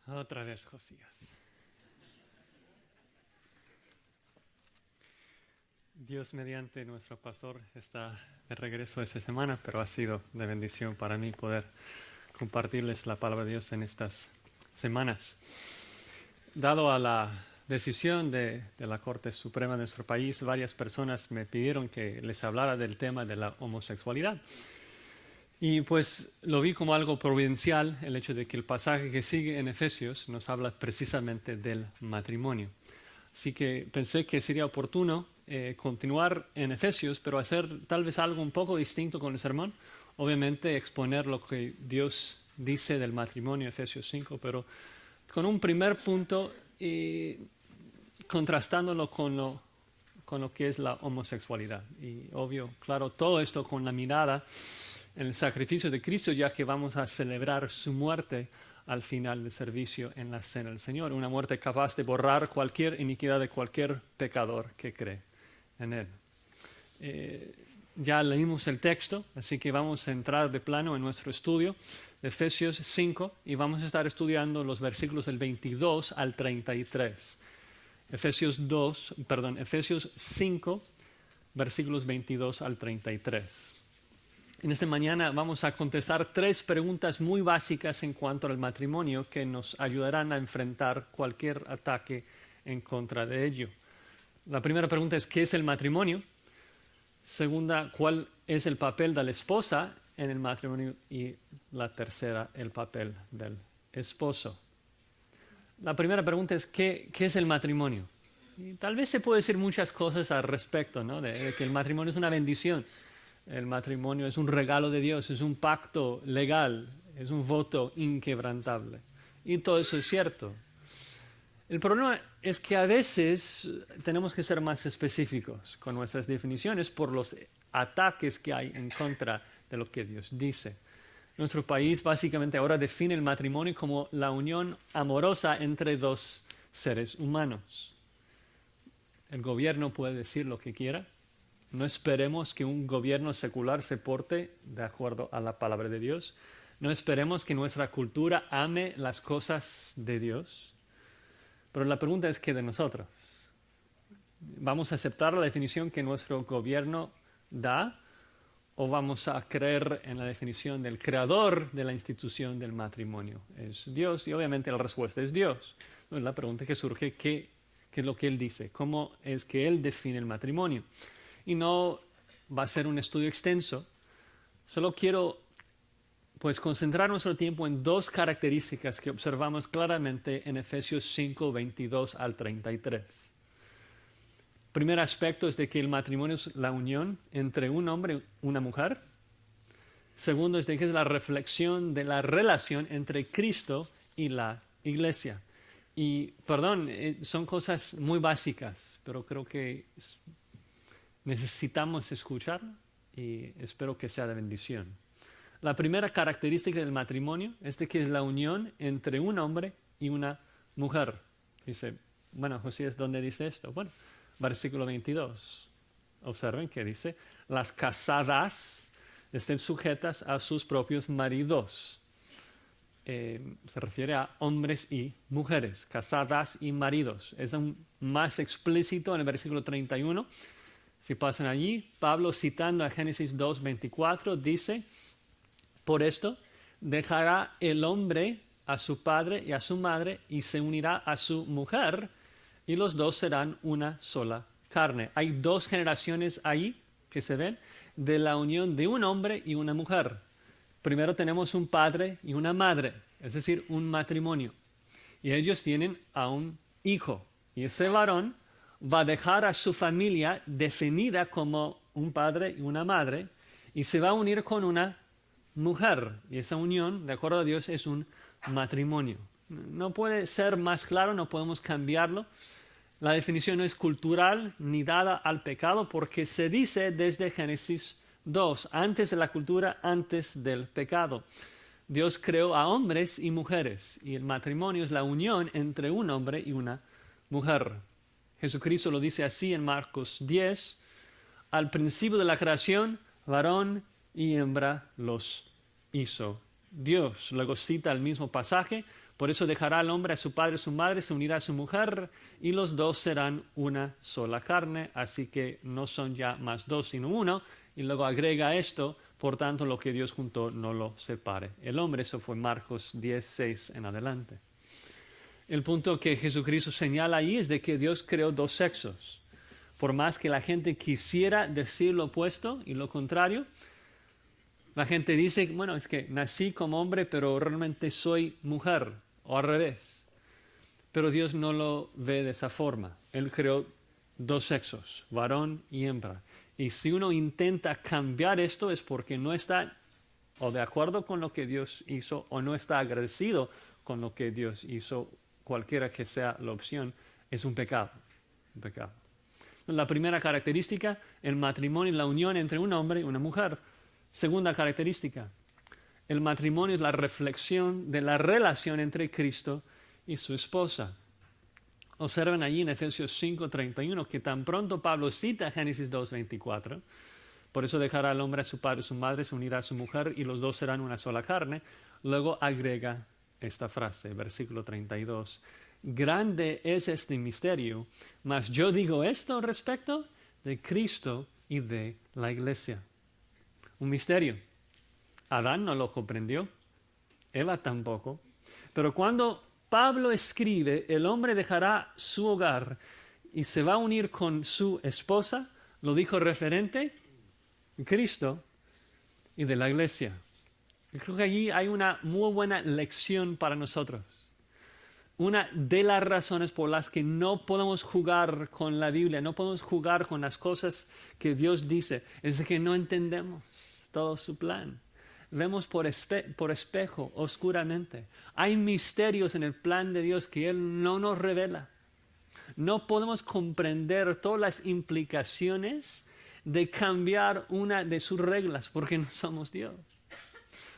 Otra vez Josías. Dios mediante nuestro pastor está de regreso esta semana, pero ha sido de bendición para mí poder compartirles la palabra de Dios en estas semanas. Dado a la decisión de la Corte Suprema de nuestro país, varias personas me pidieron que les hablara del tema de la homosexualidad. Y pues lo vi como algo providencial, el hecho de que el pasaje que sigue en Efesios nos habla precisamente del matrimonio. Así que pensé que sería oportuno continuar en Efesios, pero hacer tal vez algo un poco distinto con el sermón. Obviamente exponer lo que Dios dice del matrimonio, Efesios 5, pero con un primer punto contrastándolo con lo que es la homosexualidad. Y obvio, claro, todo esto con la mirada en el sacrificio de Cristo, ya que vamos a celebrar su muerte al final del servicio en la cena del Señor. Una muerte capaz de borrar cualquier iniquidad de cualquier pecador que cree en Él. Ya leímos el texto, así que vamos a entrar de plano en nuestro estudio de Efesios 5 y vamos a estar estudiando los versículos del 22 al 33. Efesios 5, versículos 22 al 33. En esta mañana vamos a contestar 3 preguntas muy básicas en cuanto al matrimonio que nos ayudarán a enfrentar cualquier ataque en contra de ello. La primera pregunta es: ¿qué es el matrimonio? Segunda, ¿cuál es el papel de la esposa en el matrimonio? Y la tercera, el papel del esposo. La primera pregunta es: ¿qué es el matrimonio? Y tal vez se puede decir muchas cosas al respecto, ¿no? de que el matrimonio es una bendición. El matrimonio es un regalo de Dios, es un pacto legal, es un voto inquebrantable. Y todo eso es cierto. El problema es que a veces tenemos que ser más específicos con nuestras definiciones por los ataques que hay en contra de lo que Dios dice. Nuestro país básicamente ahora define el matrimonio como la unión amorosa entre 2 seres humanos. El gobierno puede decir lo que quiera. No esperemos que un gobierno secular se porte de acuerdo a la palabra de Dios. No esperemos que nuestra cultura ame las cosas de Dios. Pero la pregunta es: ¿qué de nosotros? ¿Vamos a aceptar la definición que nuestro gobierno da o vamos a creer en la definición del creador de la institución del matrimonio? Es Dios, y obviamente la respuesta es Dios. Entonces, la pregunta que surge: ¿qué es lo que Él dice? ¿Cómo es que Él define el matrimonio? Y no va a ser un estudio extenso. Solo quiero concentrar nuestro tiempo en 2 características que observamos claramente en Efesios 5, 22 al 33. El primer aspecto es de que el matrimonio es la unión entre un hombre y una mujer. Segundo es de que es la reflexión de la relación entre Cristo y la iglesia. Y perdón, son cosas muy básicas, pero creo que necesitamos escucharlo y espero que sea de bendición. La primera característica del matrimonio es de que es la unión entre un hombre y una mujer. Dice, bueno, Josías, ¿dónde dice esto? Bueno, versículo 22. Observen que dice: las casadas estén sujetas a sus propios maridos. Se refiere a hombres y mujeres, casadas y maridos. Es aún más explícito en el versículo 31. Si pasan allí, Pablo, citando a Génesis 2:24, dice: por esto dejará el hombre a su padre y a su madre y se unirá a su mujer y los 2 serán una sola carne. Hay 2 generaciones ahí que se ven de la unión de un hombre y una mujer. Primero tenemos un padre y una madre, es decir, un matrimonio. Y ellos tienen a un hijo. Y ese varón va a dejar a su familia definida como un padre y una madre y se va a unir con una mujer. Y esa unión, de acuerdo a Dios, es un matrimonio. No puede ser más claro, no podemos cambiarlo. La definición no es cultural ni dada al pecado porque se dice desde Génesis 2, antes de la cultura, antes del pecado. Dios creó a hombres y mujeres y el matrimonio es la unión entre un hombre y una mujer. Jesucristo lo dice así en Marcos 10: al principio de la creación, varón y hembra los hizo Dios. Luego cita el mismo pasaje Por eso dejará al hombre a su padre y su madre, se unirá a su mujer y los dos serán una sola carne. Así que no son ya más dos sino uno. Y luego agrega esto, por tanto lo que Dios juntó no lo separe el hombre. Eso fue Marcos 10:6 en adelante. El punto que Jesucristo señala ahí es de que Dios creó dos sexos. Por más que la gente quisiera decir lo opuesto y lo contrario, la gente dice, bueno, es que nací como hombre, pero realmente soy mujer, o al revés. Pero Dios no lo ve de esa forma. Él creó dos sexos, varón y hembra. Y si uno intenta cambiar esto es porque no está o de acuerdo con lo que Dios hizo o no está agradecido con lo que Dios hizo, cualquiera que sea la opción, es un pecado. Un pecado. La primera característica, el matrimonio es la unión entre un hombre y una mujer. Segunda característica, el matrimonio es la reflexión de la relación entre Cristo y su esposa. Observen allí en Efesios 5:31 que tan pronto Pablo cita Génesis 2:24, por eso dejará al hombre a su padre y su madre, se unirá a su mujer y los dos serán una sola carne. Luego agrega esta frase, versículo 32. Grande es este misterio, mas yo digo esto respecto de Cristo y de la iglesia. Un misterio. Adán no lo comprendió, Eva tampoco. Pero cuando Pablo escribe, el hombre dejará su hogar y se va a unir con su esposa, lo dijo referente a Cristo y de la iglesia. Yo creo que allí hay una muy buena lección para nosotros. Una de las razones por las que no podemos jugar con la Biblia, no podemos jugar con las cosas que Dios dice, es de que no entendemos todo su plan. Vemos por espejo, oscuramente. Hay misterios en el plan de Dios que Él no nos revela. No podemos comprender todas las implicaciones de cambiar una de sus reglas porque no somos Dios.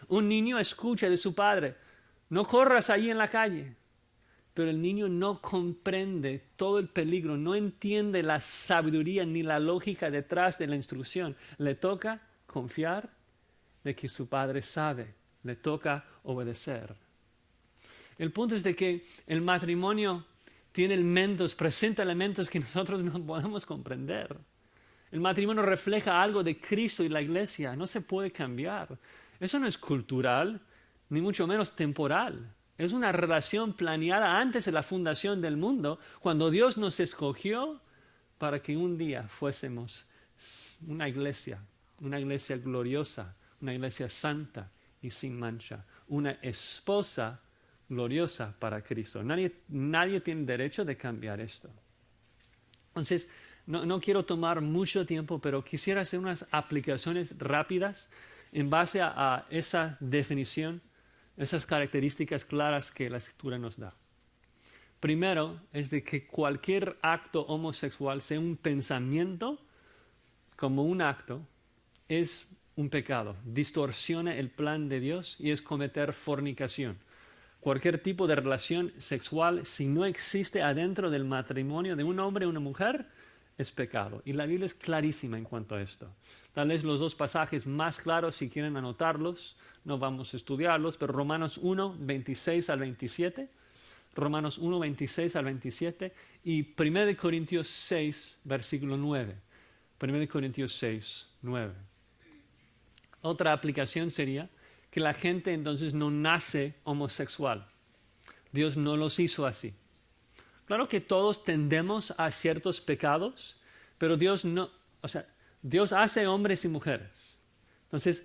Un niño escucha de su padre, no corras allí en la calle. Pero el niño no comprende todo el peligro, no entiende la sabiduría ni la lógica detrás de la instrucción. Le toca confiar de que su padre sabe, le toca obedecer. El punto es de que el matrimonio tiene elementos, presenta elementos que nosotros no podemos comprender. El matrimonio refleja algo de Cristo y la iglesia, no se puede cambiar. Eso no es cultural, ni mucho menos temporal. Es una relación planeada antes de la fundación del mundo, cuando Dios nos escogió para que un día fuésemos una iglesia gloriosa, una iglesia santa y sin mancha, una esposa gloriosa para Cristo. Nadie tiene derecho de cambiar esto. Entonces, no quiero tomar mucho tiempo, pero quisiera hacer unas aplicaciones rápidas en base a esa definición, esas características claras que la Escritura nos da. Primero es de que cualquier acto homosexual, sea un pensamiento como un acto, es un pecado, distorsiona el plan de Dios y es cometer fornicación. Cualquier tipo de relación sexual, si no existe adentro del matrimonio de un hombre y una mujer, es pecado. Y la Biblia es clarísima en cuanto a esto. Tal vez los dos pasajes más claros, si quieren anotarlos, no vamos a estudiarlos, pero Romanos 1, 26 al 27, Romanos 1, 26 al 27 y 1 Corintios 6, versículo 9. 1 Corintios 6, 9. Otra aplicación sería que la gente entonces no nace homosexual. Dios no los hizo así. Claro que todos tendemos a ciertos pecados, pero Dios Dios hace hombres y mujeres. Entonces,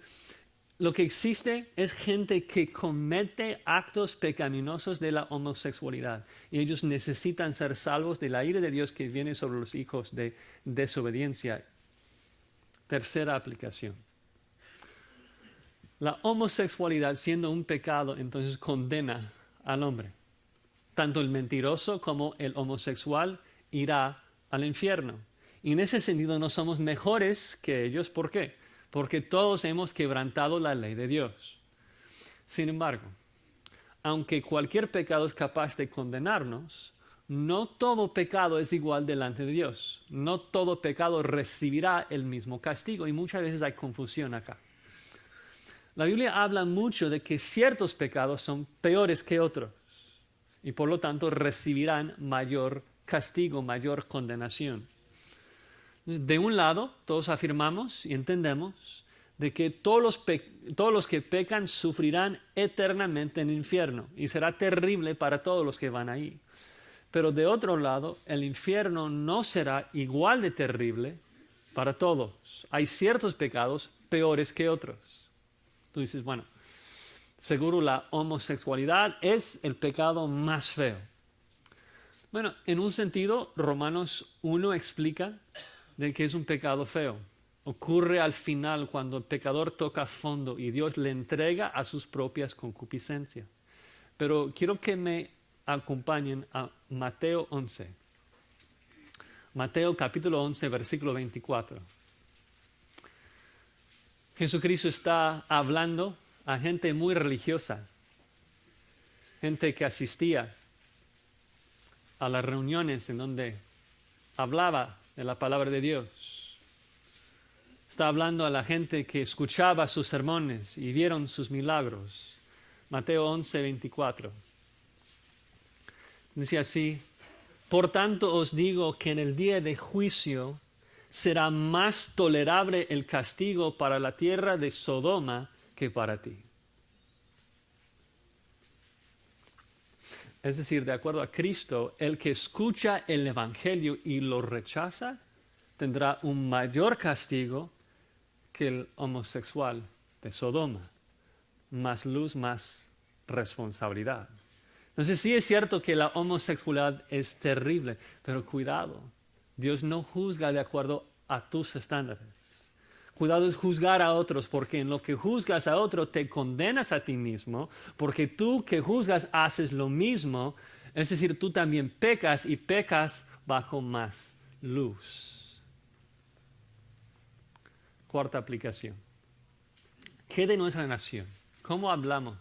lo que existe es gente que comete actos pecaminosos de la homosexualidad y ellos necesitan ser salvos de la ira de Dios que viene sobre los hijos de desobediencia. Tercera aplicación. La homosexualidad, siendo un pecado, entonces condena al hombre. Tanto el mentiroso como el homosexual irá al infierno. Y en ese sentido no somos mejores que ellos. ¿Por qué? Porque todos hemos quebrantado la ley de Dios. Sin embargo, aunque cualquier pecado es capaz de condenarnos, no todo pecado es igual delante de Dios. No todo pecado recibirá el mismo castigo y muchas veces hay confusión acá. La Biblia habla mucho de que ciertos pecados son peores que otros. y por lo tanto recibirán mayor castigo, mayor condenación. De un lado, todos afirmamos y entendemos de que todos los que pecan sufrirán eternamente en el infierno y será terrible para todos los que van ahí. Pero de otro lado, el infierno no será igual de terrible para todos. Hay ciertos pecados peores que otros. Tú dices, bueno, seguro la homosexualidad es el pecado más feo. Bueno, en un sentido, Romanos 1 explica de que es un pecado feo. Ocurre al final cuando el pecador toca fondo y Dios le entrega a sus propias concupiscencias. Pero quiero que me acompañen a Mateo 11. Mateo capítulo 11, versículo 24. Jesucristo está hablando a gente muy religiosa, gente que asistía a las reuniones en donde hablaba de la palabra de Dios. Está hablando a la gente que escuchaba sus sermones y vieron sus milagros. Mateo 11, 24. Dice así: por tanto os digo que en el día de juicio será más tolerable el castigo para la tierra de Sodoma que para ti. Es decir, de acuerdo a Cristo, el que escucha el Evangelio y lo rechaza tendrá un mayor castigo que el homosexual de Sodoma. Más luz, más responsabilidad. Entonces sí es cierto que la homosexualidad es terrible, pero cuidado, Dios no juzga de acuerdo a tus estándares. Cuidado es juzgar a otros, porque en lo que juzgas a otro te condenas a ti mismo, porque tú que juzgas haces lo mismo, es decir, tú también pecas y pecas bajo más luz. Cuarta aplicación. ¿Qué de nuestra nación? ¿Cómo hablamos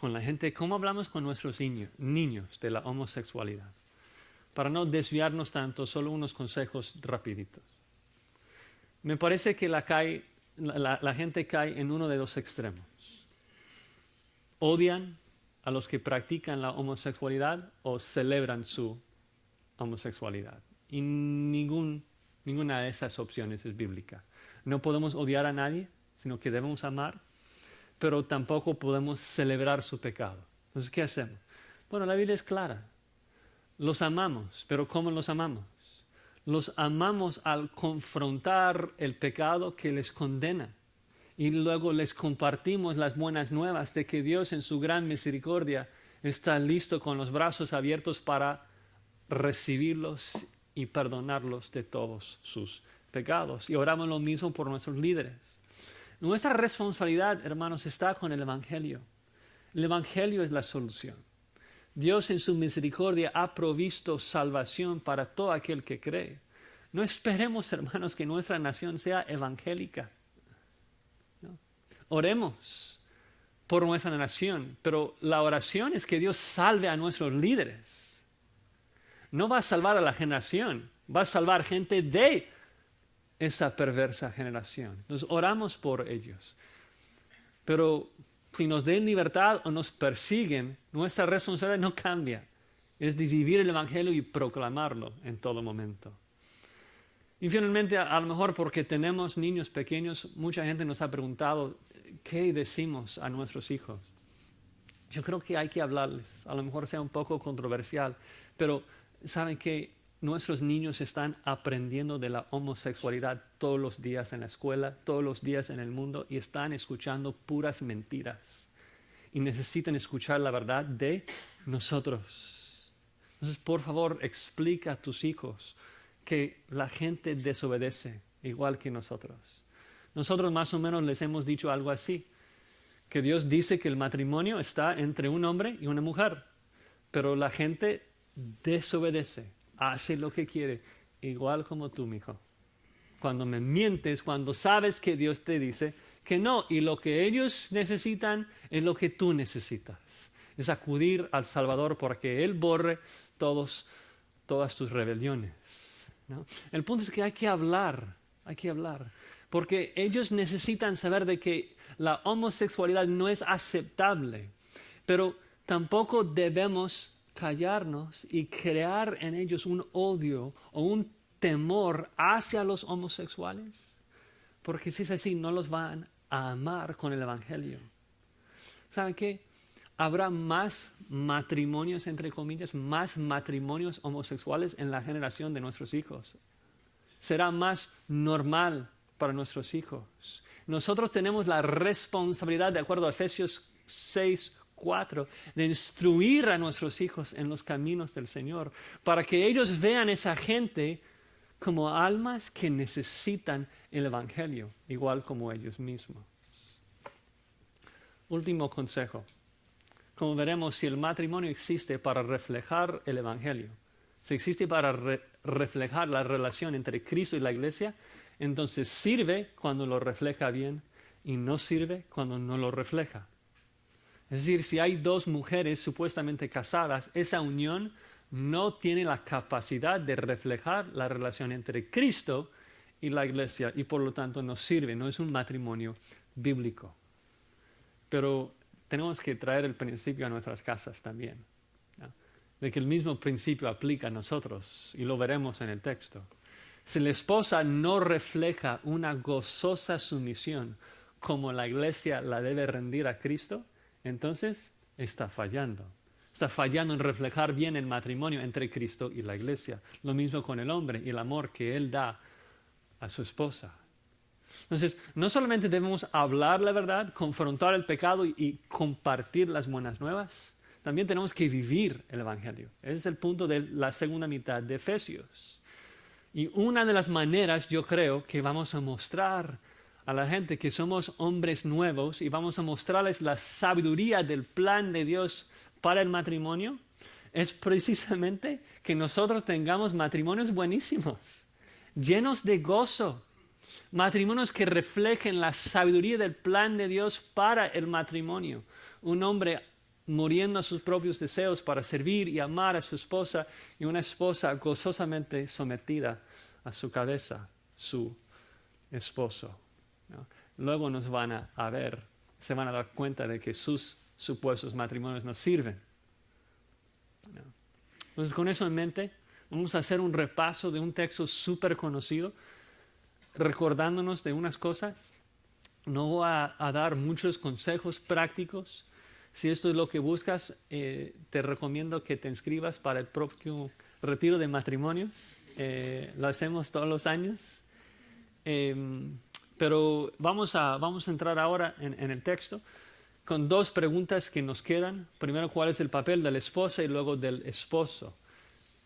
con la gente? ¿Cómo hablamos con nuestros niños de la homosexualidad? Para no desviarnos tanto, solo unos consejos rapiditos. Me parece que la gente cae en uno de dos extremos. Odian a los que practican la homosexualidad o celebran su homosexualidad. Y ninguna de esas opciones es bíblica. No podemos odiar a nadie, sino que debemos amar, pero tampoco podemos celebrar su pecado. Entonces, ¿qué hacemos? Bueno, la Biblia es clara. Los amamos, pero ¿cómo los amamos? Los amamos al confrontar el pecado que les condena. Y luego les compartimos las buenas nuevas de que Dios en su gran misericordia está listo con los brazos abiertos para recibirlos y perdonarlos de todos sus pecados. Y oramos lo mismo por nuestros líderes. Nuestra responsabilidad, hermanos, está con el Evangelio. El Evangelio es la solución. Dios en su misericordia ha provisto salvación para todo aquel que cree. No esperemos, hermanos, que nuestra nación sea evangélica. ¿No? Oremos por nuestra nación, pero la oración es que Dios salve a nuestros líderes. No va a salvar a la generación, va a salvar gente de esa perversa generación. Entonces oramos por ellos. Pero si nos den libertad o nos persiguen, nuestra responsabilidad no cambia. Es de vivir el Evangelio y proclamarlo en todo momento. Y finalmente, a lo mejor porque tenemos niños pequeños, mucha gente nos ha preguntado, ¿qué decimos a nuestros hijos? Yo creo que hay que hablarles. A lo mejor sea un poco controversial, pero ¿saben que nuestros niños están aprendiendo de la homosexualidad todos los días en la escuela, todos los días en el mundo, y están escuchando puras mentiras? Y necesitan escuchar la verdad de nosotros. Entonces, por favor, explica a tus hijos que la gente desobedece igual que nosotros. Nosotros más o menos les hemos dicho algo así, que Dios dice que el matrimonio está entre un hombre y una mujer, pero la gente desobedece. Hace lo que quiere, igual como tú, mijo. Cuando me mientes, cuando sabes que Dios te dice que no, y lo que ellos necesitan es lo que tú necesitas. Es acudir al Salvador para que Él borre todas tus rebeliones, ¿no? El punto es que hay que hablar, porque ellos necesitan saber de que la homosexualidad no es aceptable, pero tampoco debemos callarnos y crear en ellos un odio o un temor hacia los homosexuales? Porque si es así, no los van a amar con el Evangelio. ¿Saben qué? Habrá más matrimonios, entre comillas, más matrimonios homosexuales en la generación de nuestros hijos. Será más normal para nuestros hijos. Nosotros tenemos la responsabilidad, de acuerdo a Efesios 6:4, de instruir a nuestros hijos en los caminos del Señor, para que ellos vean a esa gente como almas que necesitan el Evangelio, igual como ellos mismos. Último consejo. Como veremos, si el matrimonio existe para reflejar el Evangelio, si existe para reflejar la relación entre Cristo y la iglesia, entonces sirve cuando lo refleja bien y no sirve cuando no lo refleja. Es decir, si hay dos mujeres supuestamente casadas, esa unión no tiene la capacidad de reflejar la relación entre Cristo y la iglesia y por lo tanto no sirve, no es un matrimonio bíblico. Pero tenemos que traer el principio a nuestras casas también, ¿no? De que el mismo principio aplica a nosotros y lo veremos en el texto. Si la esposa no refleja una gozosa sumisión como la iglesia la debe rendir a Cristo, entonces está fallando. Está fallando en reflejar bien el matrimonio entre Cristo y la iglesia. Lo mismo con el hombre y el amor que él da a su esposa. Entonces, no solamente debemos hablar la verdad, confrontar el pecado y compartir las buenas nuevas, también tenemos que vivir el Evangelio. Ese es el punto de la segunda mitad de Efesios. Y una de las maneras, yo creo, que vamos a mostrar a la gente que somos hombres nuevos y vamos a mostrarles la sabiduría del plan de Dios para el matrimonio, es precisamente que nosotros tengamos matrimonios buenísimos, llenos de gozo, matrimonios que reflejen la sabiduría del plan de Dios para el matrimonio. Un hombre muriendo a sus propios deseos para servir y amar a su esposa y una esposa gozosamente sometida a su cabeza, su esposo, ¿no? Luego nos van a ver, se van a dar cuenta de que sus supuestos matrimonios no sirven, ¿no? Entonces, con eso en mente, vamos a hacer un repaso de un texto súper conocido, recordándonos de unas cosas. No voy a dar muchos consejos prácticos. Si esto es lo que buscas, te recomiendo que te inscribas para el próximo retiro de matrimonios. Lo hacemos todos los años. Pero vamos a entrar ahora en el texto con dos preguntas que nos quedan. Primero, ¿cuál es el papel de la esposa? Y luego del esposo.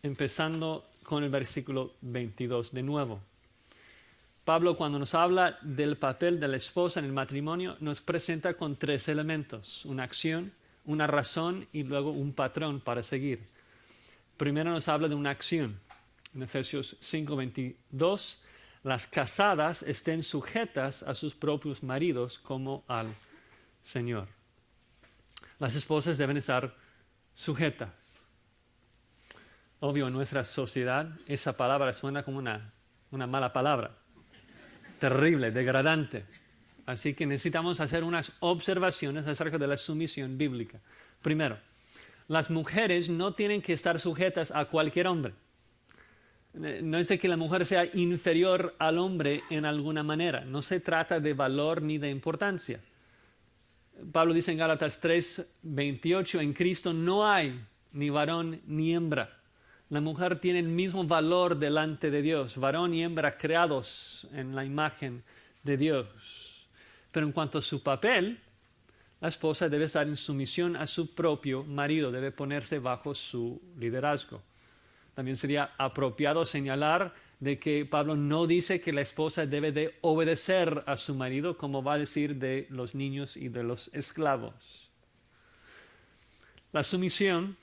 Empezando con el versículo 22 de nuevo. Pablo, cuando nos habla del papel de la esposa en el matrimonio, nos presenta con tres elementos: una acción, una razón y luego un patrón para seguir. Primero nos habla de una acción. En Efesios 5:22, las casadas estén sujetas a sus propios maridos como al Señor. Las esposas deben estar sujetas. Obvio, en nuestra sociedad esa palabra suena como una mala palabra. Terrible, degradante. Así que necesitamos hacer unas observaciones acerca de la sumisión bíblica. Primero, las mujeres no tienen que estar sujetas a cualquier hombre. No es de que la mujer sea inferior al hombre en alguna manera. No se trata de valor ni de importancia. Pablo dice en Gálatas 3:28, en Cristo no hay ni varón ni hembra. La mujer tiene el mismo valor delante de Dios, varón y hembra creados en la imagen de Dios. Pero en cuanto a su papel, la esposa debe estar en sumisión a su propio marido, debe ponerse bajo su liderazgo. También sería apropiado señalar de que Pablo no dice que la esposa debe de obedecer a su marido, como va a decir de los niños y de los esclavos. La sumisión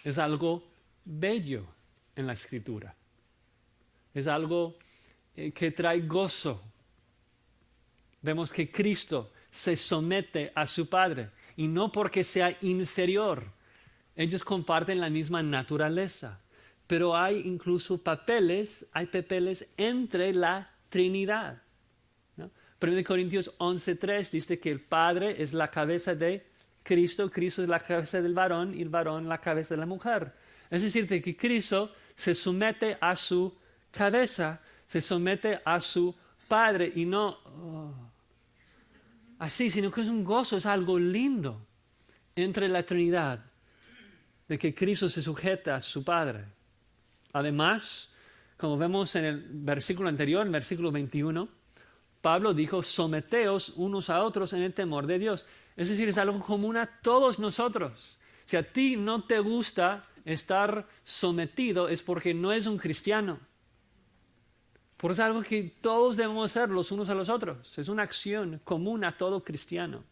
es algo bello en la Escritura. Es algo que trae gozo. Vemos que Cristo se somete a su Padre y no porque sea inferior. Ellos comparten la misma naturaleza, pero hay incluso papeles entre la Trinidad, ¿no? 1 Corintios 11:3 dice que el Padre es la cabeza de Cristo, Cristo es la cabeza del varón y el varón la cabeza de la mujer. Es decir, que Cristo se somete a su cabeza, se somete a su Padre y no así, sino que es un gozo, es algo lindo entre la Trinidad, de que Cristo se sujeta a su Padre. Además, como vemos en el versículo anterior, en el versículo 21, Pablo dijo, someteos unos a otros en el temor de Dios. Es decir, es algo común a todos nosotros. Si a ti no te gusta estar sometido, es porque no es un cristiano. Porque es algo que todos debemos hacer los unos a los otros. Es una acción común a todo cristiano.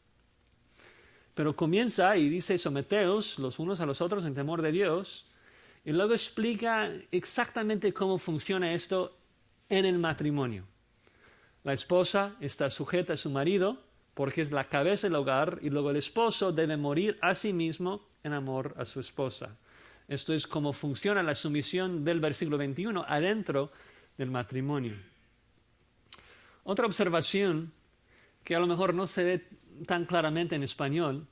Pero comienza y dice, someteos los unos a los otros en temor de Dios. Y luego explica exactamente cómo funciona esto en el matrimonio. La esposa está sujeta a su marido porque es la cabeza del hogar y luego el esposo debe morir a sí mismo en amor a su esposa. Esto es cómo funciona la sumisión del versículo 21 adentro del matrimonio. Otra observación que a lo mejor no se ve tan claramente en español,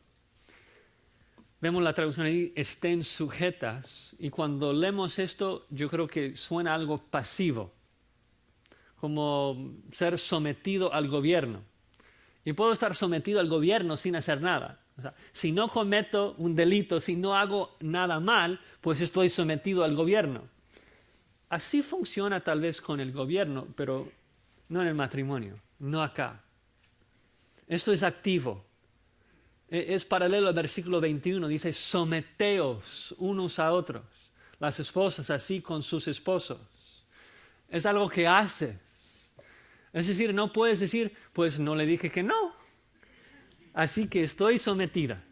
vemos la traducción ahí, estén sujetas, y cuando leemos esto yo creo que suena algo pasivo, como ser sometido al gobierno. Y puedo estar sometido al gobierno sin hacer nada. O sea, si no cometo un delito, si no hago nada mal, pues estoy sometido al gobierno. Así funciona tal vez con el gobierno, pero no en el matrimonio, no acá. Esto es activo. Es paralelo al versículo 21, dice, someteos unos a otros. Las esposas así con sus esposos. Es algo que haces. Es decir, no puedes decir, pues no le dije que no. Así que estoy sometida.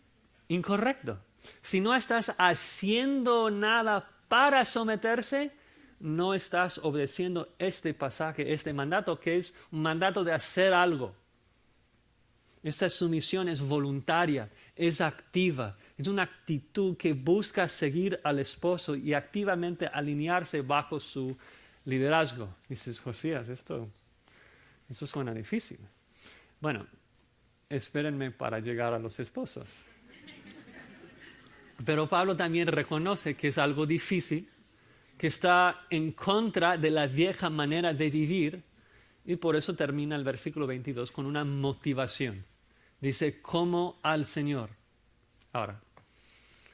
Incorrecto. Si no estás haciendo nada para someterse, no estás obedeciendo este pasaje, este mandato, que es un mandato de hacer algo. Esta sumisión es voluntaria, es activa, es una actitud que busca seguir al esposo y activamente alinearse bajo su liderazgo. Dices, Josías, esto suena difícil. Bueno, espérenme para llegar a los esposos. Pero Pablo también reconoce que es algo difícil, que está en contra de la vieja manera de vivir, y por eso termina el versículo 22 con una motivación. Dice, como al Señor. Ahora,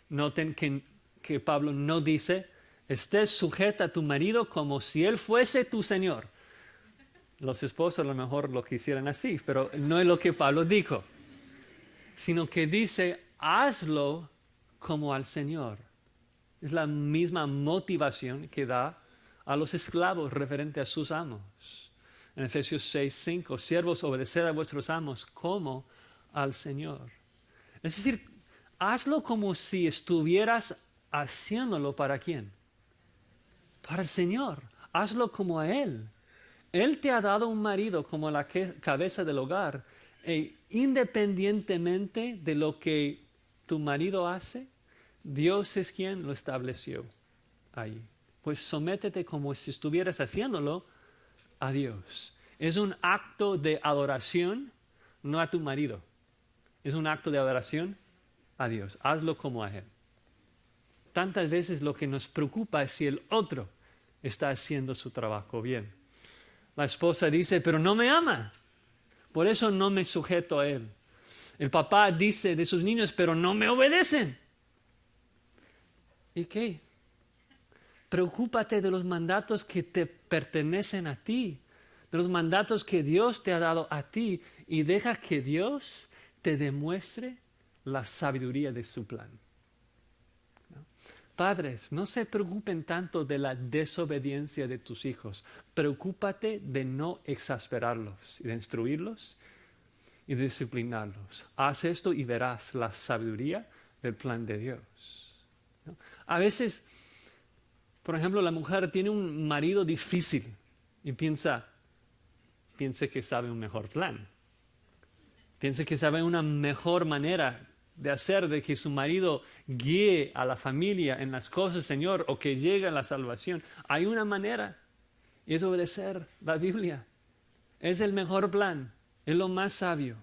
noten que Pablo no dice, estés sujeta a tu marido como si él fuese tu Señor. Los esposos a lo mejor lo quisieran así, pero no es lo que Pablo dijo. Sino que dice, hazlo como al Señor. Es la misma motivación que da a los esclavos referente a sus amos. En Efesios 6:5, siervos, obedeced a vuestros amos como al Señor. Es decir, hazlo como si estuvieras haciéndolo ¿para quién? Para el Señor. Hazlo como a Él. Él te ha dado un marido como la cabeza del hogar, e independientemente de lo que tu marido hace, Dios es quien lo estableció ahí. Pues sométete como si estuvieras haciéndolo a Dios. Es un acto de adoración, no a tu marido. Es un acto de adoración a Dios. Hazlo como a Él. Tantas veces lo que nos preocupa es si el otro está haciendo su trabajo bien. La esposa dice, pero no me ama. Por eso no me sujeto a él. El papá dice de sus niños, pero no me obedecen. ¿Y qué? Preocúpate de los mandatos que te pertenecen a ti, de los mandatos que Dios te ha dado a ti, y deja que Dios te demuestre la sabiduría de su plan. Padres, no se preocupen tanto de la desobediencia de tus hijos. Preocúpate de no exasperarlos y de instruirlos y de disciplinarlos. Haz esto y verás la sabiduría del plan de Dios. ¿No? A veces, por ejemplo, la mujer tiene un marido difícil y piensa que sabe un mejor plan. Piensa que sabe una mejor manera de hacer de que su marido guíe a la familia en las cosas del Señor o que llegue a la salvación. Hay una manera, y es obedecer la Biblia. Es el mejor plan, es lo más sabio.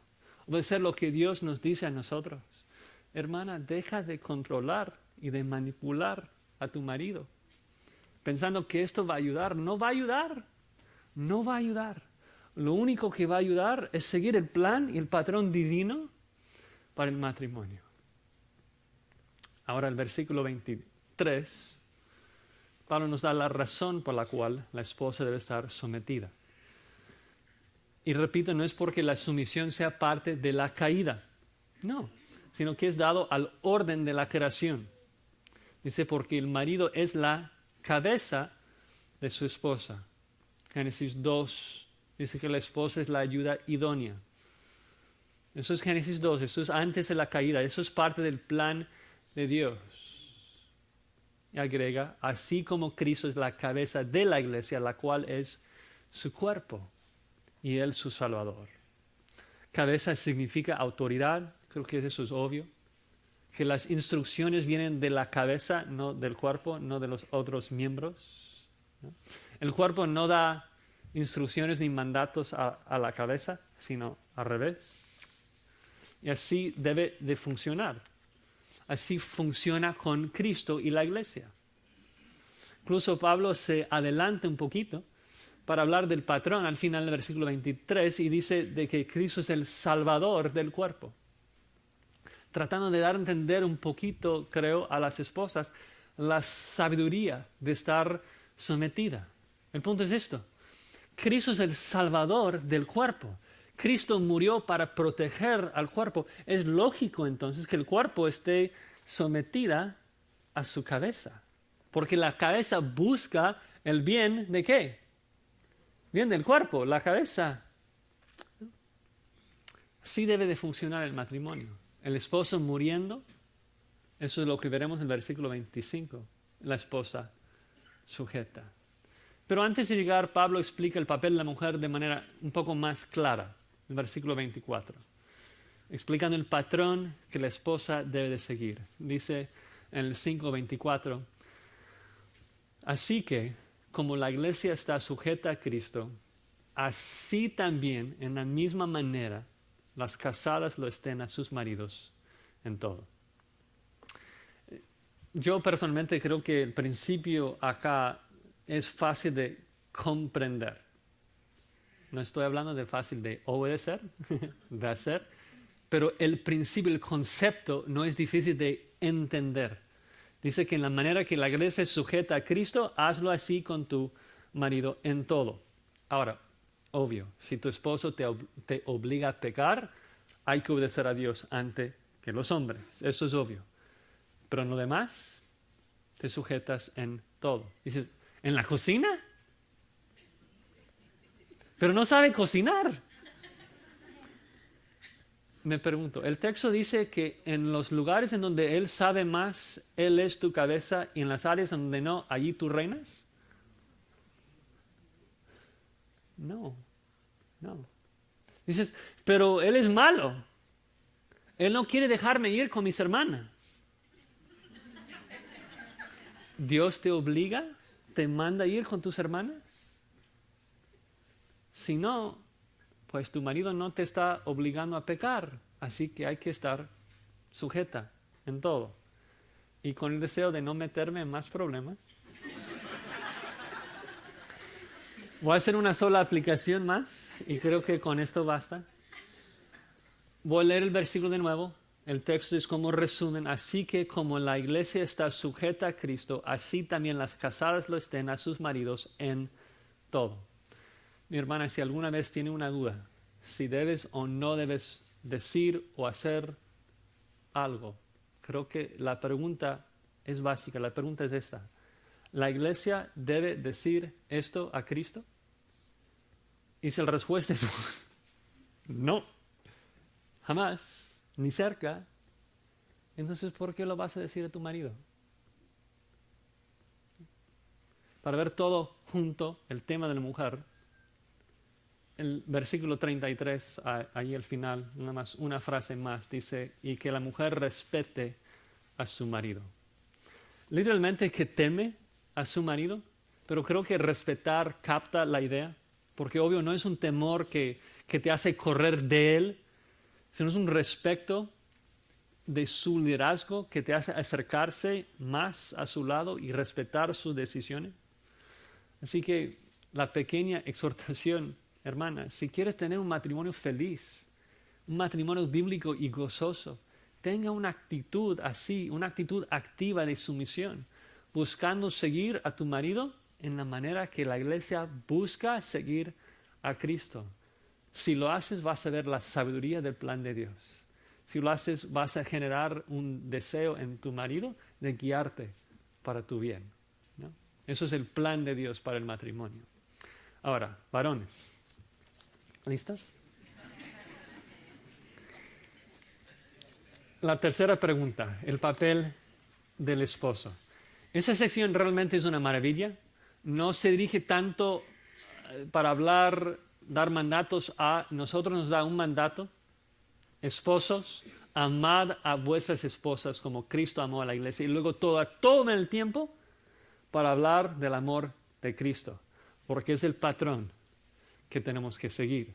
Obedecer lo que Dios nos dice a nosotros. hermana, deja de controlar y de manipular a tu marido, pensando que esto va a ayudar. No va a ayudar, no va a ayudar. Lo único que va a ayudar es seguir el plan y el patrón divino para el matrimonio. Ahora el versículo 23, Pablo nos da la razón por la cual la esposa debe estar sometida. Y repito, no es porque la sumisión sea parte de la caída, no, sino que es dado al orden de la creación. Dice, porque el marido es la cabeza de su esposa. Génesis 2 dice que la esposa es la ayuda idónea. Eso es Génesis 2, eso es antes de la caída, eso es parte del plan de Dios. Y agrega, así como Cristo es la cabeza de la iglesia, la cual es su cuerpo y Él su Salvador. Cabeza significa autoridad, creo que eso es obvio. Que las instrucciones vienen de la cabeza, no del cuerpo, no de los otros miembros, ¿no? El cuerpo no da instrucciones ni mandatos a la cabeza, sino al revés. Y así debe de funcionar. Así funciona con Cristo y la iglesia. Incluso Pablo se adelanta un poquito para hablar del patrón al final del versículo 23 y dice de que Cristo es el Salvador del cuerpo. Tratando de dar a entender un poquito, creo, a las esposas la sabiduría de estar sometida. El punto es esto. Cristo es el Salvador del cuerpo. Cristo murió para proteger al cuerpo. Es lógico entonces que el cuerpo esté sometida a su cabeza. Porque la cabeza busca el bien ¿de qué? Bien del cuerpo, la cabeza. Así debe de funcionar el matrimonio. El esposo muriendo, eso es lo que veremos en el versículo 25. La esposa sujeta. Pero antes de llegar, Pablo explica el papel de la mujer de manera un poco más clara. El versículo 24. Explicando el patrón que la esposa debe de seguir. Dice en el 5:24. Así que, como la iglesia está sujeta a Cristo, así también, en la misma manera, las casadas lo estén a sus maridos en todo. Yo personalmente creo que el principio acá es fácil de comprender. No estoy hablando de fácil de obedecer, de hacer, pero el principio, el concepto no es difícil de entender. Dice que en la manera que la iglesia es sujeta a Cristo, hazlo así con tu marido en todo. Ahora, obvio, si tu esposo te obliga a pecar, hay que obedecer a Dios antes que los hombres. Eso es obvio. Pero en lo demás, te sujetas en todo. Dices, ¿en la cocina? Pero no sabe cocinar. Me pregunto, el texto dice que en los lugares en donde Él sabe más, Él es tu cabeza, y en las áreas en donde no, allí tú reinas. No. Dices, pero Él es malo. Él no quiere dejarme ir con mis hermanas. ¿Dios te obliga? ¿Te manda a ir con tus hermanas? Si no, pues tu marido no te está obligando a pecar. Así que hay que estar sujeta en todo. Y con el deseo de no meterme en más problemas, voy a hacer una sola aplicación más y creo que con esto basta. Voy a leer el versículo de nuevo. El texto es como resumen. Así que como la iglesia está sujeta a Cristo, así también las casadas lo estén a sus maridos en todo. Mi hermana, si alguna vez tiene una duda, si debes o no debes decir o hacer algo, creo que la pregunta es básica. La pregunta es esta. ¿La iglesia debe decir esto a Cristo? Y si la respuesta es no, jamás, ni cerca, entonces ¿por qué lo vas a decir a tu marido? Para ver todo junto, el tema de la mujer, el versículo 33, ahí al final, nada más una frase más, dice, y que la mujer respete a su marido. Literalmente que teme a su marido, pero creo que respetar capta la idea, porque obvio no es un temor que te hace correr de él, sino es un respeto de su liderazgo que te hace acercarse más a su lado y respetar sus decisiones? Así que la pequeña exhortación, hermana, si quieres tener un matrimonio feliz, un matrimonio bíblico y gozoso, tenga una actitud así, una actitud activa de sumisión, buscando seguir a tu marido en la manera que la iglesia busca seguir a Cristo. Si lo haces, vas a ver la sabiduría del plan de Dios. Si lo haces, vas a generar un deseo en tu marido de guiarte para tu bien, ¿no? Eso es el plan de Dios para el matrimonio. Ahora, varones, ¿listos? La tercera pregunta, el papel del esposo. Esa sección realmente es una maravilla. No se dirige tanto para hablar, dar mandatos a nosotros, nos da un mandato. Esposos, amad a vuestras esposas como Cristo amó a la iglesia. Y luego toma el tiempo para hablar del amor de Cristo, porque es el patrón que tenemos que seguir.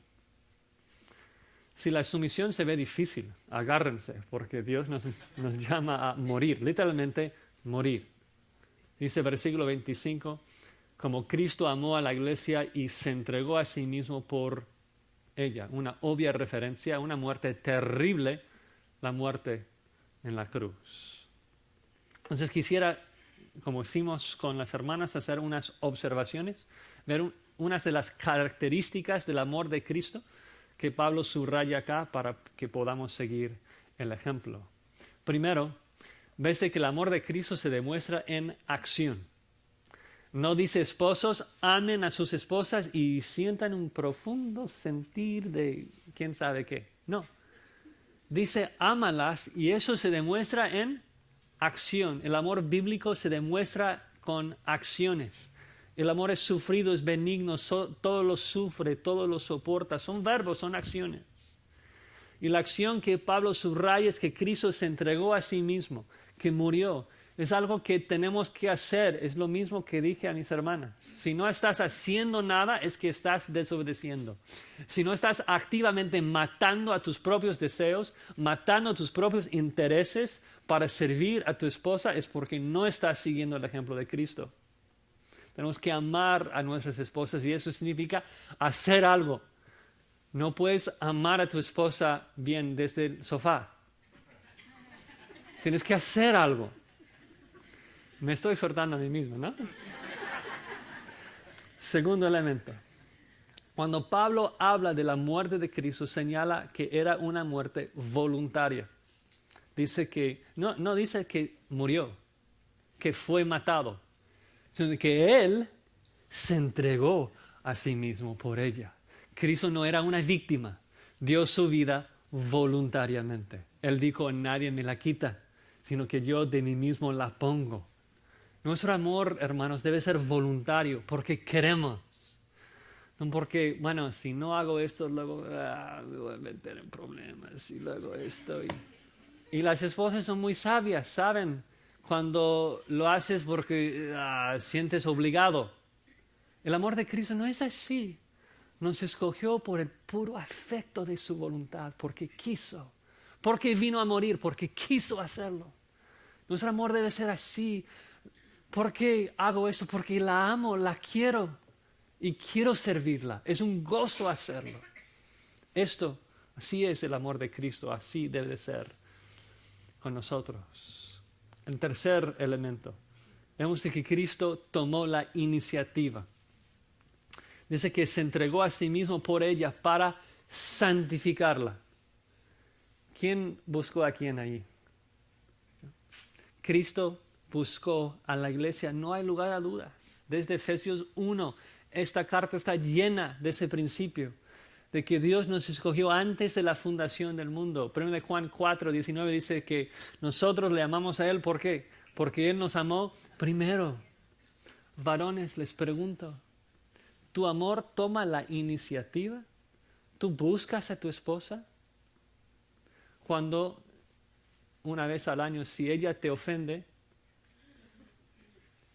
Si la sumisión se ve difícil, agárrense, porque Dios nos llama a morir, literalmente morir. Dice versículo 25, como Cristo amó a la iglesia y se entregó a sí mismo por ella. Una obvia referencia a una muerte terrible, la muerte en la cruz. Entonces quisiera, como hicimos con las hermanas, hacer unas observaciones, ver unas de las características del amor de Cristo que Pablo subraya acá para que podamos seguir el ejemplo. Primero, ves que el amor de Cristo se demuestra en acción. No dice esposos, amen a sus esposas y sientan un profundo sentir de quién sabe qué. No. Dice, ámalas y eso se demuestra en acción. El amor bíblico se demuestra con acciones. El amor es sufrido, es benigno, todo lo sufre, todo lo soporta. Son verbos, son acciones. Y la acción que Pablo subraya es que Cristo se entregó a sí mismo, que murió. Es algo que tenemos que hacer. Es lo mismo que dije a mis hermanas. Si no estás haciendo nada, es que estás desobedeciendo. Si no estás activamente matando a tus propios deseos, matando a tus propios intereses para servir a tu esposa, es porque no estás siguiendo el ejemplo de Cristo. Tenemos que amar a nuestras esposas y eso significa hacer algo. No puedes amar a tu esposa bien desde el sofá. Tienes que hacer algo. Me estoy soltando a mí mismo, ¿no? Segundo elemento. Cuando Pablo habla de la muerte de Cristo, señala que era una muerte voluntaria. Dice que, no dice que murió, que fue matado, sino que Él se entregó a sí mismo por ella. Cristo no era una víctima, dio su vida voluntariamente. Él dijo, nadie me la quita, sino que yo de mí mismo la pongo. Nuestro amor, hermanos, debe ser voluntario, porque queremos. No porque, bueno, si no hago esto, luego me voy a meter en problemas, y luego esto. Y las esposas son muy sabias, saben cuando lo haces porque sientes obligado. El amor de Cristo no es así. Nos escogió por el puro afecto de su voluntad, porque quiso, porque vino a morir, porque quiso hacerlo. Nuestro amor debe ser así. ¿Por qué hago esto? Porque la amo, la quiero y quiero servirla. Es un gozo hacerlo. Esto, así es el amor de Cristo, así debe de ser con nosotros. El tercer elemento, vemos que Cristo tomó la iniciativa. Dice que se entregó a sí mismo por ella para santificarla. ¿Quién buscó a quién ahí? Cristo buscó a la iglesia, no hay lugar a dudas. Desde Efesios 1, esta carta está llena de ese principio, de que Dios nos escogió antes de la fundación del mundo. 1 Juan 4, 19 dice que nosotros le amamos a Él, ¿por qué? Porque Él nos amó primero. Varones, les pregunto, ¿tu amor toma la iniciativa? ¿Tú buscas a tu esposa? Cuando una vez al año, si ella te ofende,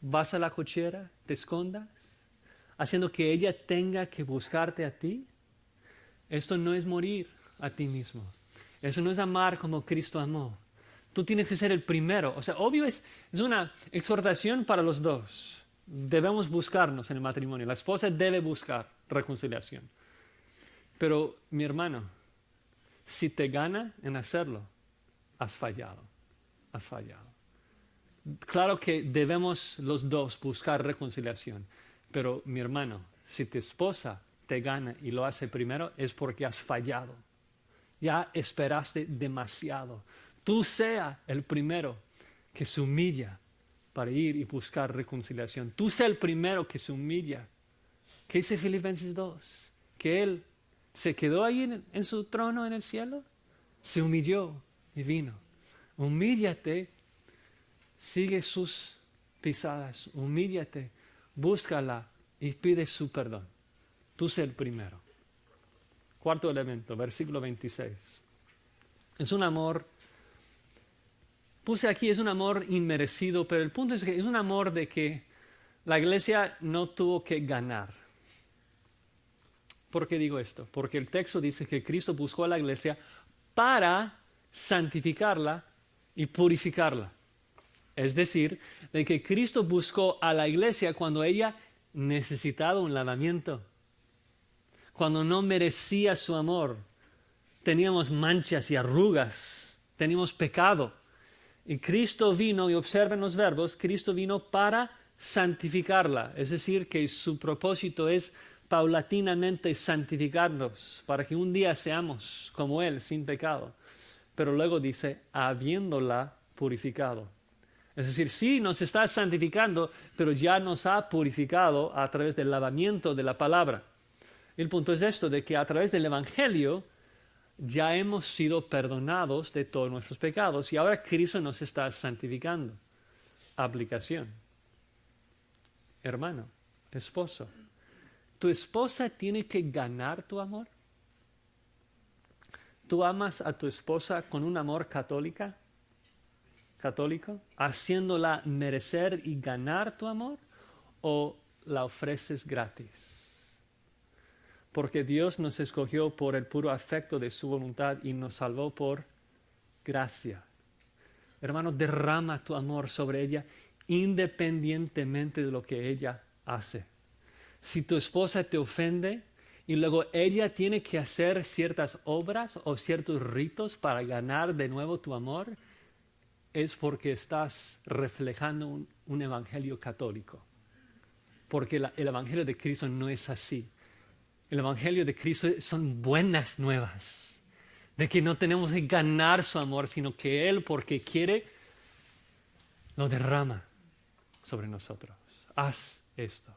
vas a la cochera, te escondas, haciendo que ella tenga que buscarte a ti. Esto no es morir a ti mismo. Eso no es amar como Cristo amó. Tú tienes que ser el primero. O sea, obvio es una exhortación para los dos. Debemos buscarnos en el matrimonio. La esposa debe buscar reconciliación. Pero, mi hermano, si te gana en hacerlo, has fallado. Has fallado. Claro que debemos los dos buscar reconciliación. Pero, mi hermano, si tu esposa te gana y lo hace primero, es porque has fallado. Ya esperaste demasiado. Tú sea el primero que se humilla para ir y buscar reconciliación. Tú sea el primero que se humilla. ¿Qué dice Filipenses 2? Que Él se quedó ahí en su trono en el cielo, se humilló y vino. Humíllate, sigue sus pisadas, humíllate, búscala y pide su perdón. Tú sé el primero. Cuarto elemento, versículo 26. Es un amor, puse aquí, es un amor inmerecido, pero el punto es que es un amor de que la iglesia no tuvo que ganar. ¿Por qué digo esto? Porque el texto dice que Cristo buscó a la iglesia para santificarla y purificarla. Es decir, de que Cristo buscó a la iglesia cuando ella necesitaba un lavamiento, cuando no merecía su amor. Teníamos manchas y arrugas, teníamos pecado. Y Cristo vino, y observen los verbos, Cristo vino para santificarla. Es decir, que su propósito es paulatinamente santificarnos, para que un día seamos como Él, sin pecado. Pero luego dice, habiéndola purificado. Es decir, sí nos está santificando, pero ya nos ha purificado a través del lavamiento de la palabra. El punto es esto, de que a través del Evangelio ya hemos sido perdonados de todos nuestros pecados y ahora Cristo nos está santificando. Aplicación. Hermano, esposo, ¿tu esposa tiene que ganar tu amor? ¿Tú amas a tu esposa con un amor católico, haciéndola merecer y ganar tu amor, o la ofreces gratis? Porque Dios nos escogió por el puro afecto de su voluntad y nos salvó por gracia. Hermano, derrama tu amor sobre ella independientemente de lo que ella hace. Si tu esposa te ofende y luego ella tiene que hacer ciertas obras o ciertos ritos para ganar de nuevo tu amor, es porque estás reflejando un evangelio católico. Porque el evangelio de Cristo no es así. El evangelio de Cristo son buenas nuevas. De que no tenemos que ganar su amor, sino que Él, porque quiere, lo derrama sobre nosotros. Haz esto.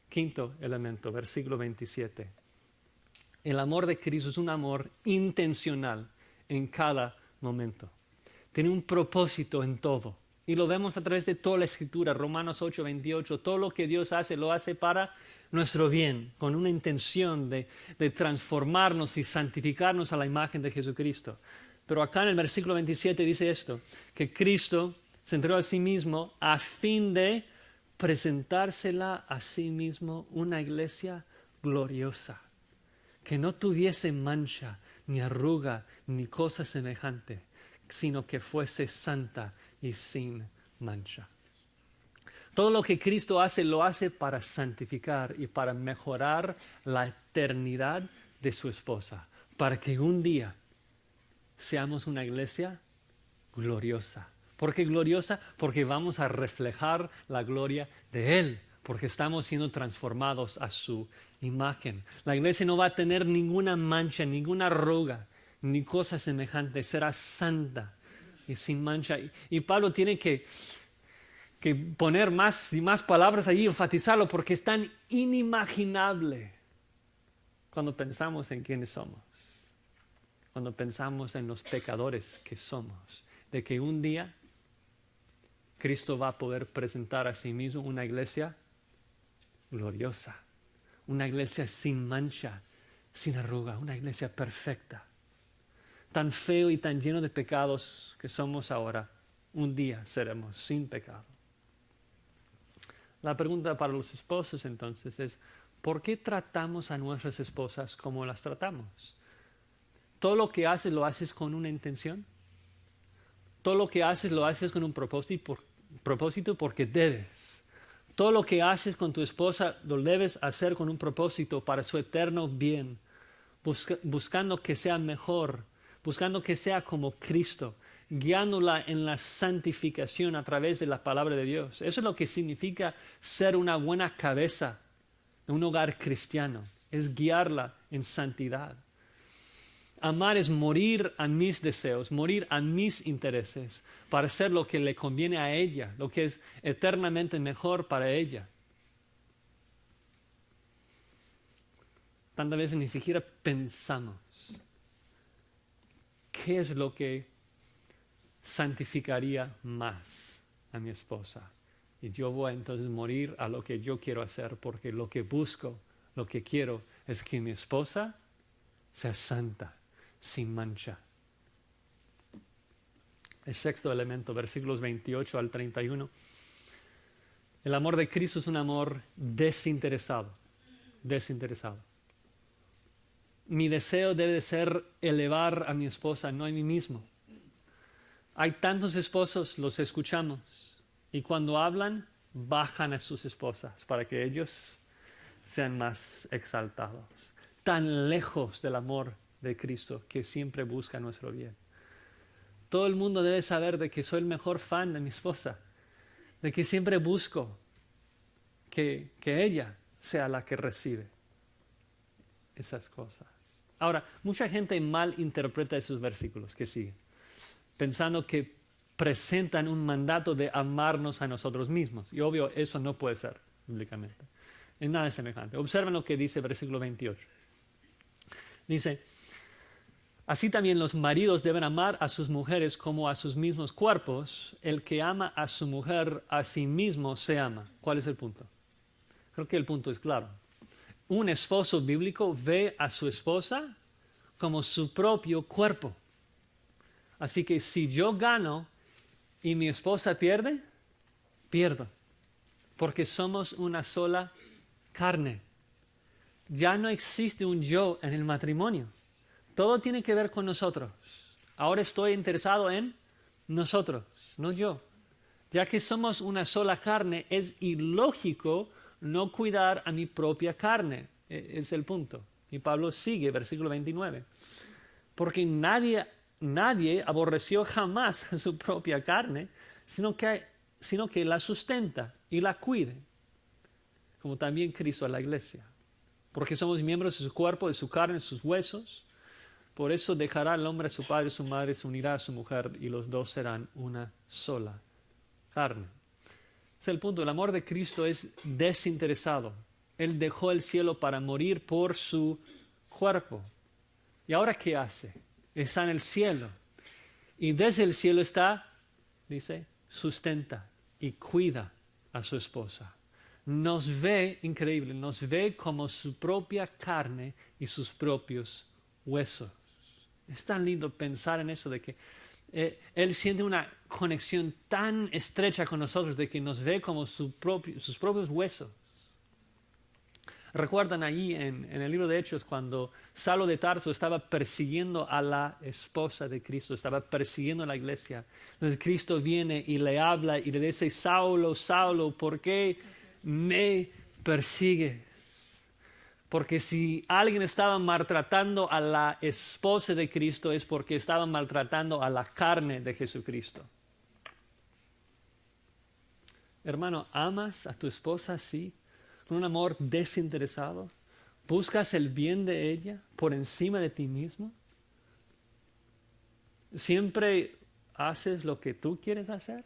Quinto elemento, versículo 27. El amor de Cristo es un amor intencional en cada momento. Tiene un propósito en todo. Y lo vemos a través de toda la Escritura, Romanos 8, 28. Todo lo que Dios hace, lo hace para nuestro bien, con una intención de transformarnos y santificarnos a la imagen de Jesucristo. Pero acá en el versículo 27 dice esto, que Cristo se entregó a sí mismo a fin de presentársela a sí mismo una iglesia gloriosa, que no tuviese mancha, ni arruga, ni cosa semejante, sino que fuese santa y sin mancha. Todo lo que Cristo hace, lo hace para santificar y para mejorar la eternidad de su esposa, para que un día seamos una iglesia gloriosa. ¿Por qué gloriosa? Porque vamos a reflejar la gloria de Él, porque estamos siendo transformados a su imagen. La iglesia no va a tener ninguna mancha, ninguna arruga, ni cosa semejante, será santa y sin mancha. Y Pablo tiene que poner más y más palabras allí, enfatizarlo, porque es tan inimaginable cuando pensamos en quiénes somos, cuando pensamos en los pecadores que somos, de que un día Cristo va a poder presentar a sí mismo una iglesia gloriosa, una iglesia sin mancha, sin arruga, una iglesia perfecta. Tan feo y tan lleno de pecados que somos ahora, un día seremos sin pecado. La pregunta para los esposos entonces es, ¿por qué tratamos a nuestras esposas como las tratamos? ¿Todo lo que haces lo haces con una intención? Todo lo que haces lo haces con un propósito porque debes. Todo lo que haces con tu esposa lo debes hacer con un propósito para su eterno bien, buscando que sea mejor, buscando que sea como Cristo, guiándola en la santificación a través de la palabra de Dios. Eso es lo que significa ser una buena cabeza de un hogar cristiano, es guiarla en santidad. Amar es morir a mis deseos, morir a mis intereses, para hacer lo que le conviene a ella, lo que es eternamente mejor para ella. Tantas veces ni siquiera pensamos qué es lo que santificaría más a mi esposa. Y yo voy entonces a morir a lo que yo quiero hacer, porque lo que busco, lo que quiero es que mi esposa sea santa, sin mancha. El sexto elemento, versículos 28 al 31. El amor de Cristo es un amor desinteresado. Desinteresado. Mi deseo debe ser elevar a mi esposa, no a mí mismo. Hay tantos esposos, los escuchamos, y cuando hablan, bajan a sus esposas para que ellos sean más exaltados. Tan lejos del amor de Cristo que siempre busca nuestro bien. Todo el mundo debe saber de que soy el mejor fan de mi esposa, de que siempre busco que ella sea la que recibe esas cosas. Ahora, mucha gente mal interpreta esos versículos que siguen, pensando que presentan un mandato de amarnos a nosotros mismos. Y obvio, eso no puede ser bíblicamente. Es nada semejante. Observen lo que dice el versículo 28. Dice: así también los maridos deben amar a sus mujeres como a sus mismos cuerpos. El que ama a su mujer, a sí mismo se ama. ¿Cuál es el punto? Creo que el punto es claro. Un esposo bíblico ve a su esposa como su propio cuerpo. Así que si yo gano y mi esposa pierde, pierdo. Porque somos una sola carne. Ya no existe un yo en el matrimonio. Todo tiene que ver con nosotros. Ahora estoy interesado en nosotros, no yo. Ya que somos una sola carne, es ilógico no cuidar a mi propia carne. Es el punto. Y Pablo sigue, versículo 29. Porque nadie aborreció jamás a su propia carne, sino que la sustenta y la cuide, como también Cristo a la iglesia. Porque somos miembros de su cuerpo, de su carne, de sus huesos. Por eso dejará el hombre a su padre y a su madre, se unirá a su mujer, y los dos serán una sola carne. Es el punto. El amor de Cristo es desinteresado. Él dejó el cielo para morir por su cuerpo. ¿Y ahora qué hace? Está en el cielo. Y desde el cielo está, dice, sustenta y cuida a su esposa. Nos ve, increíble, nos ve como su propia carne y sus propios huesos. Es tan lindo pensar en eso, de que Él siente una conexión tan estrecha con nosotros, de que nos ve como sus propios huesos. ¿Recuerdan ahí en el libro de Hechos cuando Saulo de Tarso estaba persiguiendo a la esposa de Cristo, estaba persiguiendo a la iglesia? Entonces Cristo viene y le habla y le dice: Saulo, Saulo, ¿por qué me persigues? Porque si alguien estaba maltratando a la esposa de Cristo, es porque estaba maltratando a la carne de Jesucristo. Hermano, ¿amas a tu esposa así? Con un amor desinteresado. ¿Buscas el bien de ella por encima de ti mismo? ¿Siempre haces lo que tú quieres hacer?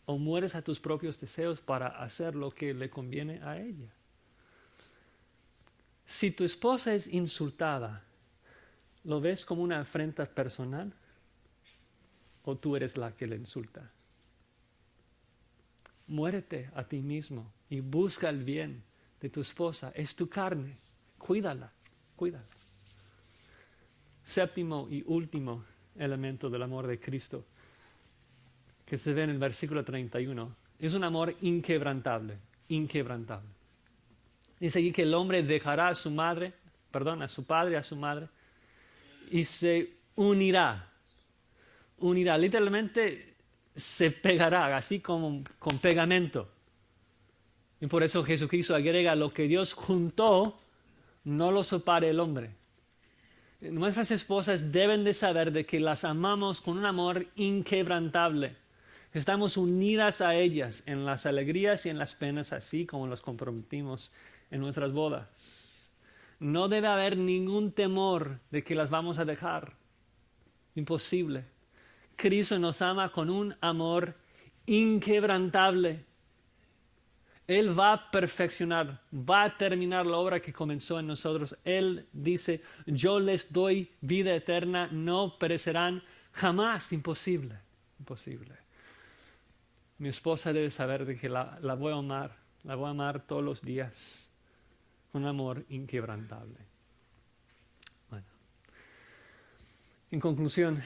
¿O mueres a tus propios deseos para hacer lo que le conviene a ella? Si tu esposa es insultada, ¿lo ves como una afrenta personal? ¿O tú eres la que le insulta? Muérete a ti mismo y busca el bien de tu esposa. Es tu carne. Cuídala, cuídala. Séptimo y último elemento del amor de Cristo, que se ve en el versículo 31, es un amor inquebrantable, inquebrantable. Dice allí que el hombre dejará a su padre, a su madre, y se unirá. unirá, literalmente se pegará, así como con pegamento. Y por eso Jesucristo agrega, lo que Dios juntó, no lo separe el hombre. Nuestras esposas deben de saber de que las amamos con un amor inquebrantable. Estamos unidas a ellas en las alegrías y en las penas, así como los comprometimos en nuestras bodas. No debe haber ningún temor de que las vamos a dejar. Imposible. Cristo nos ama con un amor inquebrantable. Él va a perfeccionar, va a terminar la obra que comenzó en nosotros. Él dice, yo les doy vida eterna, no perecerán jamás. Imposible, imposible. Mi esposa debe saber de que la voy a amar todos los días, con un amor inquebrantable. Bueno, en conclusión,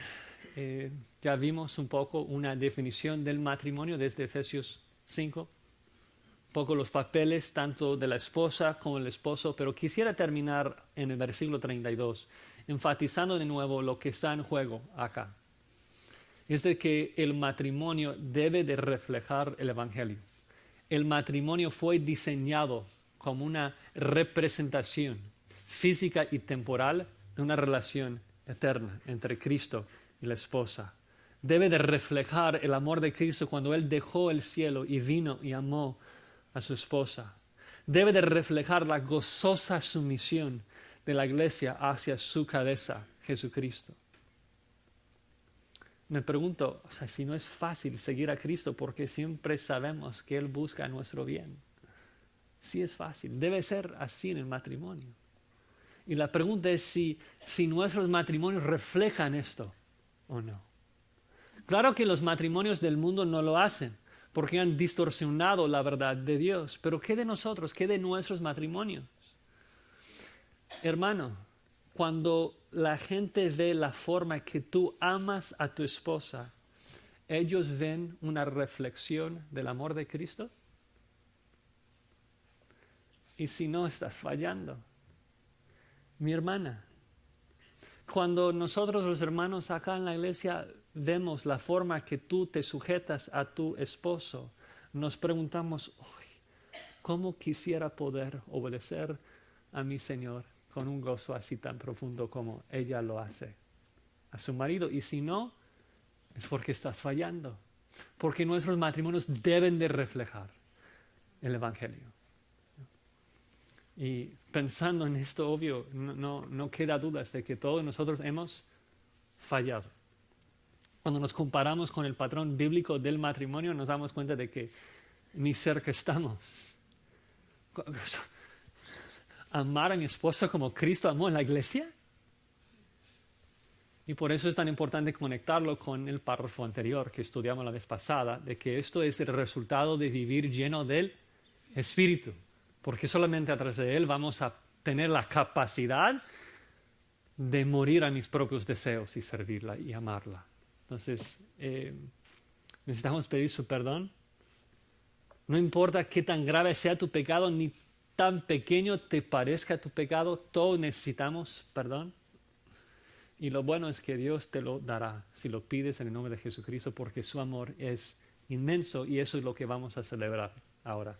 ya vimos un poco una definición del matrimonio desde Efesios 5, un poco los papeles tanto de la esposa como del esposo, pero quisiera terminar en el versículo 32, enfatizando de nuevo lo que está en juego acá. Es de que el matrimonio debe de reflejar el Evangelio. El matrimonio fue diseñado como una representación física y temporal de una relación eterna entre Cristo y la esposa. Debe de reflejar el amor de Cristo cuando Él dejó el cielo y vino y amó a su esposa. Debe de reflejar la gozosa sumisión de la iglesia hacia su cabeza, Jesucristo. Me pregunto, si no es fácil seguir a Cristo porque siempre sabemos que Él busca nuestro bien. Sí es fácil, debe ser así en el matrimonio. Y la pregunta es si nuestros matrimonios reflejan esto o no. Claro que los matrimonios del mundo no lo hacen porque han distorsionado la verdad de Dios. Pero ¿qué de nosotros? ¿Qué de nuestros matrimonios? Hermano, cuando la gente ve la forma que tú amas a tu esposa, ¿ellos ven una reflexión del amor de Cristo? Y si no, estás fallando. Mi hermana, cuando nosotros los hermanos acá en la iglesia vemos la forma que tú te sujetas a tu esposo, nos preguntamos, ¿cómo quisiera poder obedecer a mi Señor con un gozo así tan profundo como ella lo hace a su marido? Y si no, es porque estás fallando. Porque nuestros matrimonios deben de reflejar el Evangelio. Y pensando en esto, obvio, no queda dudas de que todos nosotros hemos fallado. Cuando nos comparamos con el patrón bíblico del matrimonio, nos damos cuenta de que ni cerca estamos. ¿Amar a mi esposo como Cristo amó en la iglesia? Y por eso es tan importante conectarlo con el párrafo anterior que estudiamos la vez pasada, de que esto es el resultado de vivir lleno del Espíritu, porque solamente a través de Él vamos a tener la capacidad de morir a mis propios deseos y servirla y amarla. Entonces, necesitamos pedir su perdón. No importa qué tan grave sea tu pecado, ni tan pequeño te parezca tu pecado, todos necesitamos perdón. Y lo bueno es que Dios te lo dará si lo pides en el nombre de Jesucristo, porque su amor es inmenso y eso es lo que vamos a celebrar ahora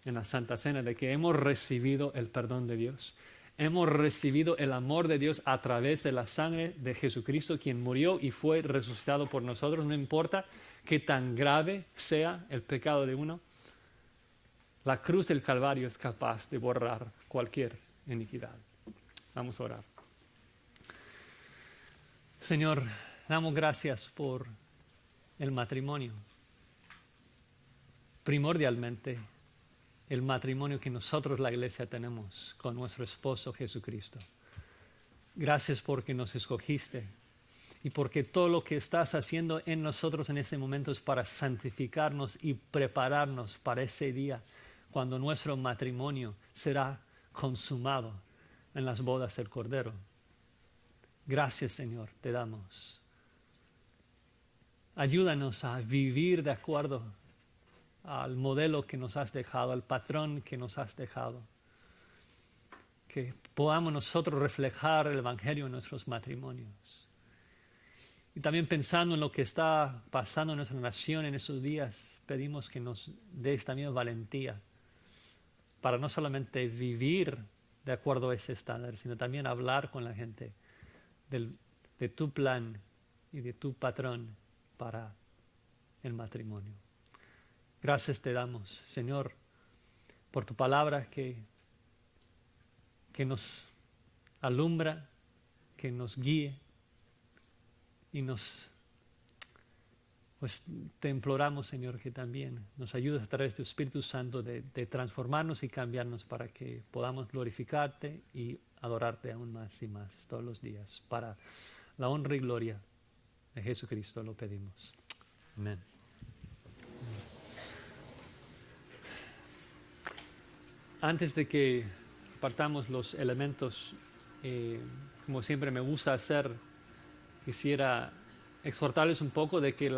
en la Santa Cena, de que hemos recibido el perdón de Dios. Hemos recibido el amor de Dios a través de la sangre de Jesucristo, quien murió y fue resucitado por nosotros. No importa qué tan grave sea el pecado de uno, la cruz del Calvario es capaz de borrar cualquier iniquidad. Vamos a orar. Señor, damos gracias por el matrimonio. Primordialmente, el matrimonio que nosotros, la iglesia, tenemos con nuestro esposo Jesucristo. Gracias porque nos escogiste y porque todo lo que estás haciendo en nosotros en este momento es para santificarnos y prepararnos para ese día cuando nuestro matrimonio será consumado en las bodas del Cordero. Gracias, Señor, te damos. Ayúdanos a vivir de acuerdo al modelo que nos has dejado, al patrón que nos has dejado. Que podamos nosotros reflejar el Evangelio en nuestros matrimonios. Y también pensando en lo que está pasando en nuestra nación en esos días, pedimos que nos des también valentía para no solamente vivir de acuerdo a ese estándar, sino también hablar con la gente de tu plan y de tu patrón para el matrimonio. Gracias te damos, Señor, por tu palabra que nos alumbra, que nos guíe y pues te imploramos, Señor, que también nos ayudes a través de tu Espíritu Santo de transformarnos y cambiarnos para que podamos glorificarte y adorarte aún más y más todos los días. Para la honra y gloria de Jesucristo lo pedimos. Amén. Antes de que partamos los elementos, como siempre me gusta hacer, quisiera exhortarles un poco de que